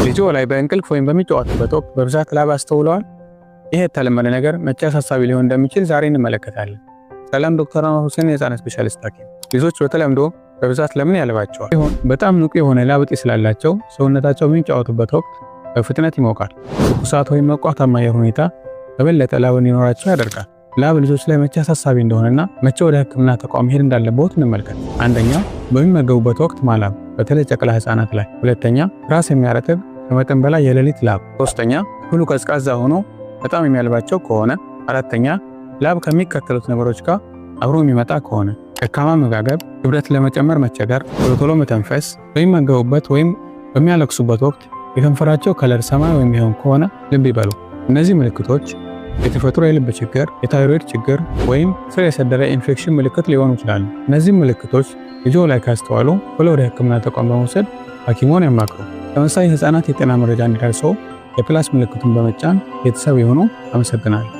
ልጆ ላይ በእንቅልፍ ወይም በሚጫወቱበት ወቅት በብዛት ላብ አስተውለዋል? ይህ የተለመደ ነገር መቼ አሳሳቢ ሊሆን እንደሚችል ዛሬ እንመለከታለን። ሰላም፣ ዶክተር አንዋር ሁሴን የህፃናት ስፔሻሊስት ሐኪም። ልጆች በተለምዶ በብዛት ለምን ያልባቸዋል? በጣም ንቁ የሆነ ላብ እጢ ስላላቸው ሰውነታቸው በሚጫወቱበት ወቅት በፍጥነት ይሞቃል። ትኩሳት ወይም ሞቃታማ የአየር ሁኔታ በበለጠ ላብ እንዲኖራቸው ያደርጋል። ላብ ልጆች ላይ መቼ አሳሳቢ እንደሆነና መቼ ወደ ህክምና ተቋም መሄድ እንዳለበት እንመልከት። አንደኛ፣ በሚመገቡበት ወቅት ማላብ፣ በተለይ ጨቅላ ህፃናት ላይ። ሁለተኛ፣ ራስ የሚያረጥብ ከመጠን በላይ የሌሊት ላብ። ሶስተኛ፣ ክፍሉ ቀዝቃዛ ሆኖ በጣም የሚያልባቸው ከሆነ። አራተኛ፣ ላብ ከሚከተሉት ነገሮች ጋር አብሮ የሚመጣ ከሆነ ደካማ አመጋገብ፣ ክብደት ለመጨመር መቸገር፣ ቶሎ መተንፈስ፣ በሚመገቡበት ወይም በሚያለቅሱበት ወቅት የከንፈራቸው ከለር ሰማያዊ የሚሆን ከሆነ ልብ ይበሉ። እነዚህ ምልክቶች የተፈጥሮ የልብ ችግር፣ የታይሮይድ ችግር ወይም ስር የሰደደ ኢንፌክሽን ምልክት ሊሆኑ ይችላሉ። እነዚህ ምልክቶች ልጆ ላይ ካስተዋሉ ወደ ህክምና ተቋም በመውሰድ ሐኪሙን ያማክሩ። ተመሳሳይ ህፃናት የጤና መረጃ እንዲደርሰው የፕላስ ምልክቱን በመጫን ቤተሰብ ይሁኑ። አመሰግናለሁ።